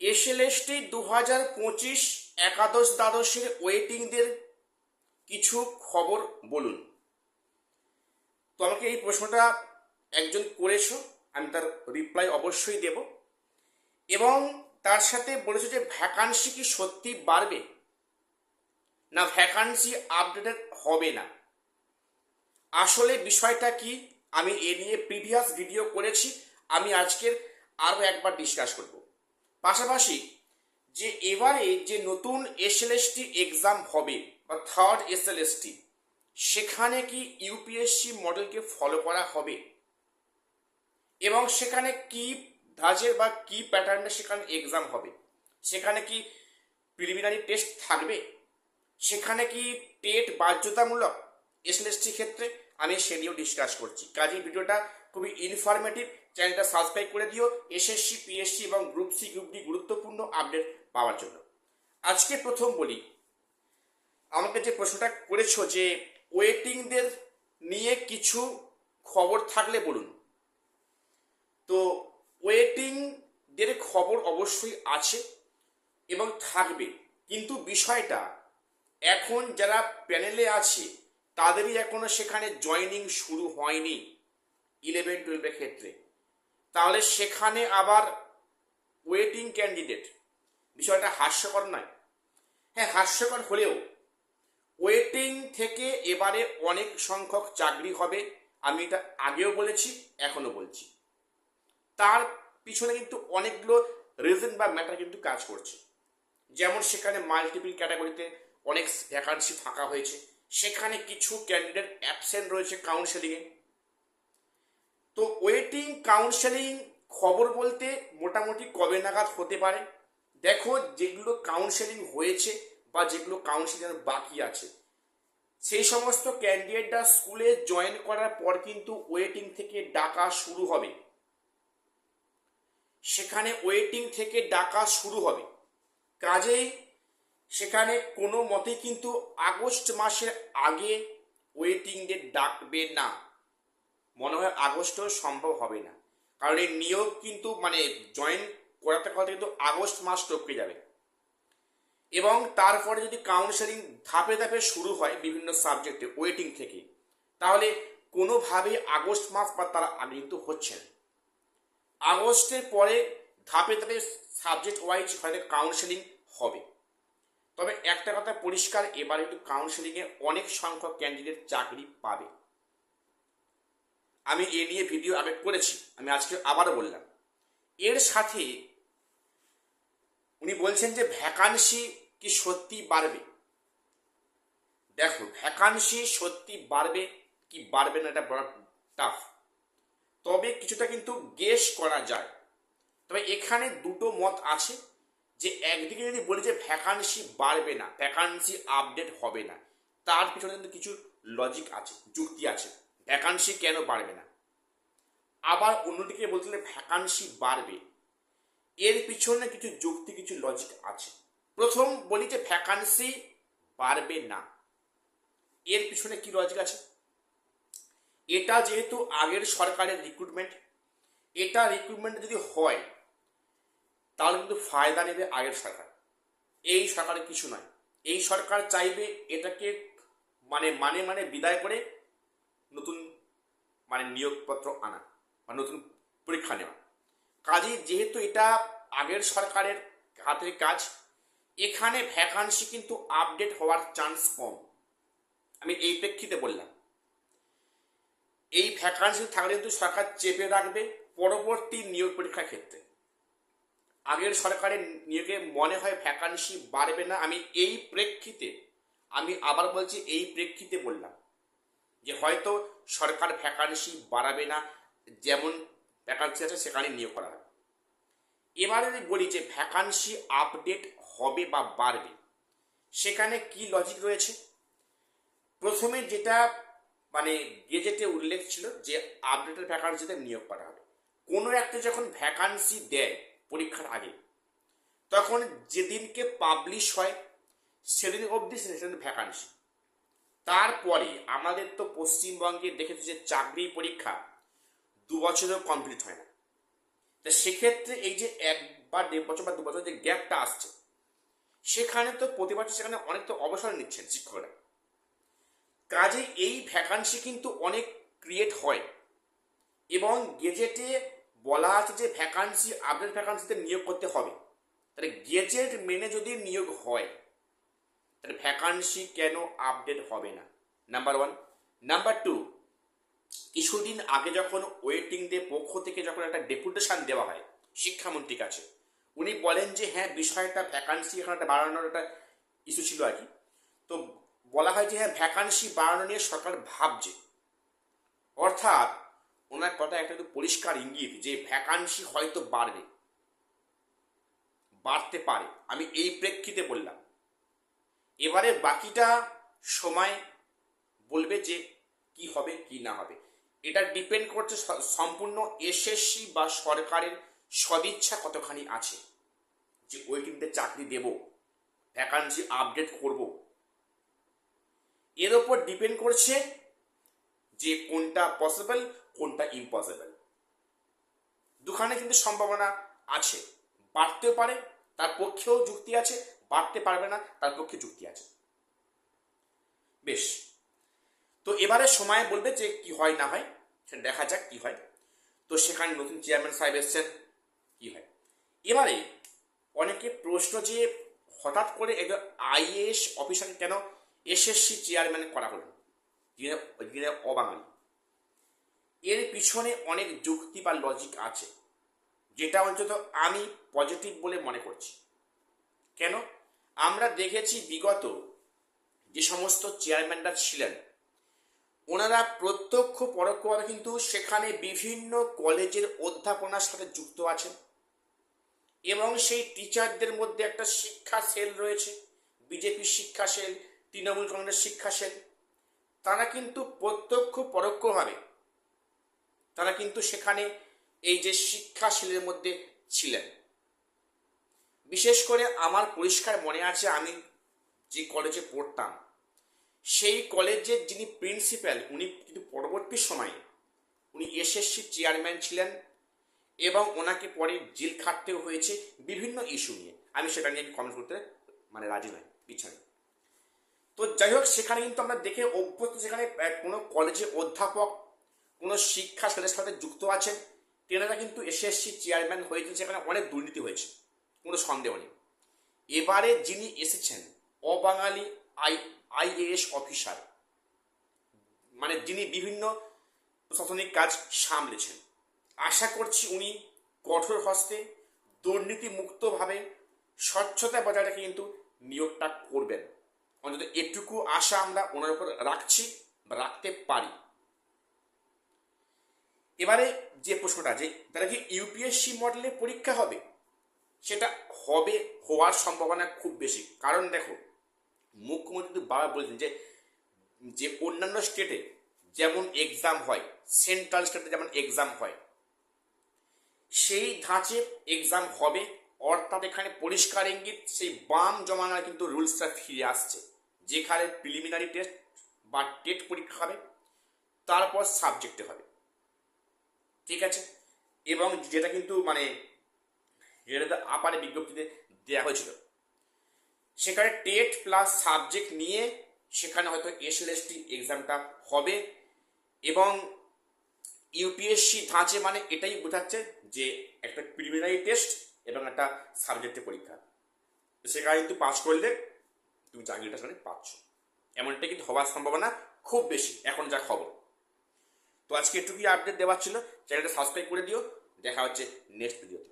SLST 2025 একাদশ দ্বাদশের ওয়েটিংদের কিছু খবর বলুন। তো আমাকে এই প্রশ্নটা একজন করেছো, আমি তার রিপ্লাই অবশ্যই দেব। এবং তার সাথে বলেছো যে ভ্যাকান্সি কি সত্যি বাড়বে না ভ্যাকান্সি আপডেটেড হবে না। আসলে বিষয়টা কি আমি এ নিয়ে প্রিভিয়াস ভিডিও করেছি, আমি আজকের আরও একবার ডিসকাস করব। পাশাপাশি যে এবারে যে নতুন এসএলএসটি এক্সাম হবে বা থার্ড এসএলএসটি, সেখানে কি ইউপিএসসি মডেলকে ফলো করা হবে এবং সেখানে কি ধাঁচের বা কি প্যাটার্নে সেখানে এক্সাম হবে, সেখানে কি প্রিলিমিনারি টেস্ট থাকবে, সেখানে কি টেট বাধ্যতামূলক এসএলএসটি ক্ষেত্রে, আমি সে নিয়েও ডিসকাস করছি। কাজেই ভিডিওটা খুবই ইনফরমেটিভ, চ্যানেলটা সাবস্ক্রাইব করে দিও এসএসসি পিএসসি এবং গ্রুপ সি গ্রুপ ডি গুরুত্বপূর্ণ আপডেট পাওয়ার জন্য। আজকে প্রথম বলি, আমাকে যে প্রশ্নটা করেছো যে ওয়েটিংদের নিয়ে কিছু খবর থাকলে বলুন। তো ওয়েটিংদের খবর অবশ্যই আছে এবং থাকবে, কিন্তু বিষয়টা এখন যারা প্যানেলে আছে তাদেরই এখনো সেখানে জয়েনিং শুরু হয়নি 11-12 ক্ষেত্রে। তাহলে সেখানে আবার ওয়েটিং ক্যান্ডিডেট, বিষয়টা হাস্যকর নয়? হ্যাঁ, হাস্যকর হলেও ওয়েটিং থেকে এবারে অনেক সংখ্যক চাকরি হবে, আমি এটা আগেও বলেছি এখনো বলছি। তার পিছনে কিন্তু অনেকগুলো রিজন বা ম্যাটার কিন্তু কাজ করছে। যেমন সেখানে মাল্টিপল ক্যাটাগরিতে অনেক ভ্যাকান্সি ফাঁকা হয়েছে, সেখানে কিছু ক্যান্ডিডেট অ্যাবসেন্ট রয়েছে কাউন্সেলিংয়ে। তো ওয়েটিং কাউন্সেলিং খবর বলতে মোটামুটি কবে নাগাদ হতে পারে? দেখো, যেগুলো কাউন্সেলিং হয়েছে বা যেগুলো কাউন্সেলিং বাকি আছে, সেই সমস্ত ক্যান্ডিডেটরা স্কুলে জয়েন করার পর কিন্তু ওয়েটিং থেকে ডাকা শুরু হবে। সেখানে ওয়েটিং থেকে ডাকা শুরু হবে, কাজেই সেখানে কোনো মতে কিন্তু আগস্ট মাসের আগে ওয়েটিং ডেট ডাকবে না। মনে হয় আগস্টও সম্ভব হবে না, কারণ এই নিয়োগ কিন্তু জয়েন করাতে করাতে কিন্তু আগস্ট মাস টপকে যাবে। এবং তারপরে যদি কাউন্সেলিং ধাপে ধাপে শুরু হয় বিভিন্ন সাবজেক্টে ওয়েটিং থেকে, তাহলে কোনোভাবেই আগস্ট মাস বা তার আগে কিন্তু হচ্ছে না। আগস্টের পরে ধাপে ধাপে সাবজেক্ট ওয়াইজ হয়তো কাউন্সেলিং হবে। তবে একটা কথা পরিষ্কার, এবার কিন্তু কাউন্সেলিংয়ে অনেক সংখ্যক ক্যান্ডিডেট চাকরি পাবে। আমি এ নিয়ে ভিডিও আগে করেছি, আমি আজকে আবারও বললাম। এর সাথে উনি বলছেন যে ভ্যাকান্সি কি সত্যি বাড়বে। দেখো, ভ্যাকান্সি সত্যি বাড়বে কি বাড়বে না এটা বড় টাফ, তবে কিছুটা কিন্তু গেস করা যায়। তবে এখানে দুটো মত আছে, যে একদিকে যদি বলি যে ভ্যাকান্সি বাড়বে না, ভ্যাকান্সি আপডেট হবে না, তার পিছনে কিন্তু কিছু লজিক আছে, যুক্তি আছে, ভ্যাকান্সি কেন বাড়বে না। আবার অন্যদিকে বলতে গেলে ভ্যাকান্সি বাড়বে, এর পিছনে কিছু যুক্তি কিছু লজিক আছে। প্রথম বলি যে ভ্যাকান্সি বাড়বে না, এর পিছনে কি লজিক আছে। এটা যেহেতু আগের সরকারের রিক্রুটমেন্ট, এটা রিক্রুটমেন্ট যদি হয় তাহলে কিন্তু ফায়দা নেবে আগের সরকার, এই সরকারের কিছু নয়। এই সরকার চাইবে এটাকে বিদায় করে নতুন নিয়োগপত্র আনা বা নতুন পরীক্ষা নেওয়া। কাজেই যেহেতু এটা আগের সরকারের হাতের কাজ, এখানে ভ্যাকান্সি কিন্তু আপডেট হওয়ার চান্স কম। আমি এই প্রেক্ষিতে বললাম, এই ভ্যাকান্সি থাকলে কিন্তু সরকার চেপে রাখবে পরবর্তী নিয়োগ পরীক্ষার ক্ষেত্রে। আগের সরকারের নিয়োগে মনে হয় ভ্যাকান্সি বাড়বে না, আমি আবার বলছি এই প্রেক্ষিতে বললাম যে হয়তো সরকার ভ্যাকান্সি বাড়াবে না, যেমন ভ্যাকান্সি আছে সেখানে নিয়োগ করা হবে। এবারে যদি বলি যে ভ্যাকান্সি আপডেট হবে বা বাড়বে, সেখানে কি লজিক রয়েছে। প্রথমে যেটা গেজেটে উল্লেখ ছিল যে আপডেটেড ভ্যাকান্সিতে নিয়োগ করা হবে। কোনো একটা যখন ভ্যাকান্সি দেয় পরীক্ষার আগে, তখন যেদিনকে পাবলিশ হয় সেদিন অবধি সেদিন ভ্যাকান্সি। তারপরে আমাদের তো পশ্চিমবঙ্গে দেখেছি যে চাকরি পরীক্ষা 2 বছরেও কমপ্লিট হয় না। তা সেক্ষেত্রে এই যে বা 1.5 বছর বা 2 বছর যে গ্যাপটা আসছে, সেখানে তো প্রতি বছর সেখানে অনেক তো অবসর নিচ্ছেন শিক্ষকরা। কাজে এই ভ্যাকান্সি কিন্তু অনেক ক্রিয়েট হয়, এবং গেজেটে বলা আছে যে ভ্যাকান্সি আপডেট ভ্যাকান্সিতে নিয়োগ করতে হবে। তাহলে গেজেট মেনে যদি নিয়োগ হয়, তাহলে ভ্যাকান্সি কেন আপডেট হবে না? নাম্বার 1। নাম্বার 2, কিছুদিন আগে যখন ওয়েটিংদের পক্ষ থেকে যখন একটা ডেপুটেশন দেওয়া হয় শিক্ষামন্ত্রীর কাছে, উনি বলেন যে হ্যাঁ বিষয়টা ভ্যাকান্সি এখন একটা বাড়ানোর একটা ইস্যু ছিল আর কি। তো বলা হয় যে হ্যাঁ ভ্যাকান্সি বাড়ানো নিয়ে সরকার ভাবছে। অর্থাৎ ওনার কথা একটা একটু পরিষ্কার ইঙ্গিত যে ভ্যাকান্সি হয়তো বাড়তে পারে। আমি এই প্রেক্ষিতে বললাম। এবারে বাকিটা সময় বলবে যে কি হবে কি না হবে। এটা ডিপেন্ড করছে সম্পূর্ণ এসএসসি বা সরকারের সদিচ্ছা কতখানি আছে যে ওয়েটিংতে চাকরি দেব, ভ্যাকান্সি আপডেট করব। এর ওপর ডিপেন্ড করছে যে কোনটা পসিবল কোনটা ইম্পসিবল। দুখানে কিন্তু সম্ভাবনা আছে, বাড়তেও পারে তার পক্ষেও যুক্তি আছে, বাড়তে পারবে না তার পক্ষে যুক্তি আছে। বেশ, তো এবারে সময় বলবে যে কি হয় না হয়, সেটা দেখা যাক কি হয়। তো সেখানে নতুন চেয়ারম্যান সাহেব এসছেন, কি হয়। এবারে অনেকে প্রশ্ন যে হঠাৎ করে একজন আইএএস অফিসার কেন এসএসসি চেয়ারম্যান করা হলো, যিনি অবাঙালি। এর পিছনে অনেক যুক্তি বা লজিক আছে, যেটা অন্তত আমি পজিটিভ বলে মনে করছি। কেন? আমরা দেখেছি বিগত যে সমস্ত চেয়ারম্যানরা ছিলেন, ওনারা প্রত্যক্ষ পরোক্ষভাবে কিন্তু সেখানে বিভিন্ন কলেজের অধ্যাপনার সাথে যুক্ত আছেন, এবং সেই টিচারদের মধ্যে একটা শিক্ষা সেল রয়েছে, বিজেপির শিক্ষা সেল, তৃণমূল কংগ্রেস শিক্ষা সেল। তারা কিন্তু প্রত্যক্ষ পরোক্ষভাবে তারা কিন্তু সেখানে এই যে শিক্ষা সেলের মধ্যে ছিলেন। বিশেষ করে আমার পরিষ্কার মনে আছে, আমি যে কলেজে পড়তাম সেই কলেজের যিনি প্রিন্সিপাল, উনি কিন্তু পরবর্তী সময়ে উনি এসএসসি চেয়ারম্যান ছিলেন, এবং ওনাকে পরে জেল খাটতেও হয়েছে বিভিন্ন ইস্যু নিয়ে। আমি সেটা নিয়ে কমেন্ট করতে রাজি নই, ইচ্ছা নেই। তো যাই হোক, সেখানে কিন্তু আমরা দেখে অভ্যস্ত, যেখানে কোনো কলেজে অধ্যাপক কোনো শিক্ষা সেলের সাথে যুক্ত আছেন, তেনারা কিন্তু এসএসসি চেয়ারম্যান হয়েছেন, সেখানে অনেক দুর্নীতি হয়েছে, কোনো সন্দেহ নেই। এবারে যিনি এসেছেন অবাঙালি আইএএস অফিসার, যিনি বিভিন্ন প্রশাসনিক কাজ সামলেছেন, আশা করছি উনি কঠোর হস্তে দুর্নীতি মুক্তভাবে স্বচ্ছতা বজায় রেখে কিন্তু নিয়োগটা করবেন। অন্তত এটুকু আশা আমরা ওনার উপর রাখছি বা রাখতে পারি। এবারে যে প্রশ্নটা, যে তারা কি ইউপিএসসি মডেলে পরীক্ষা হবে, সেটা হবে, হওয়ার সম্ভাবনা খুব বেশি। কারণ দেখো, মুখ্যমন্ত্রী বাবা বলেছেন যে অন্যান্য স্টেটে যেমন এক্সাম হয়, সেন্ট্রাল স্টেটে যেমন এক্সাম হয়, সেই ধাঁচে এক্সাম হবে। অর্থাৎ এখানে পরিষ্কার ইঙ্গিত সেই বাম জমানার কিন্তু রুলসটা ফিরে আসছে, যেখানে প্রিলিমিনারি টেস্ট বা টেট পরীক্ষা হবে, তারপর সাবজেক্টে হবে, ঠিক আছে। এবং যেটা কিন্তু যেটা আপারে বিজ্ঞপ্তিতে দেওয়া হয়েছিল, সেখানে টেট প্লাস সাবজেক্ট নিয়ে সেখানে হয়তো এসএলএসটি এক্সামটা হবে। এবং ইউপিএসসি ধাঁচে এটাই বোঝাচ্ছে যে একটা প্রিলিমিনারি টেস্ট এবং একটা সাবজেক্টের পরীক্ষা, সেখানে কিন্তু পাস করলে তুমি চাকরিটা সেখানে পাচ্ছ, এমনটা কিন্তু হওয়ার সম্ভাবনা খুব বেশি এখন যা খবর। তো আজকে এটুকুই আপডেট দেওয়ার ছিল। চ্যানেলটা সাবস্ক্রাইব করে দিও। দেখা হচ্ছে নেক্সট ভিডিওতে।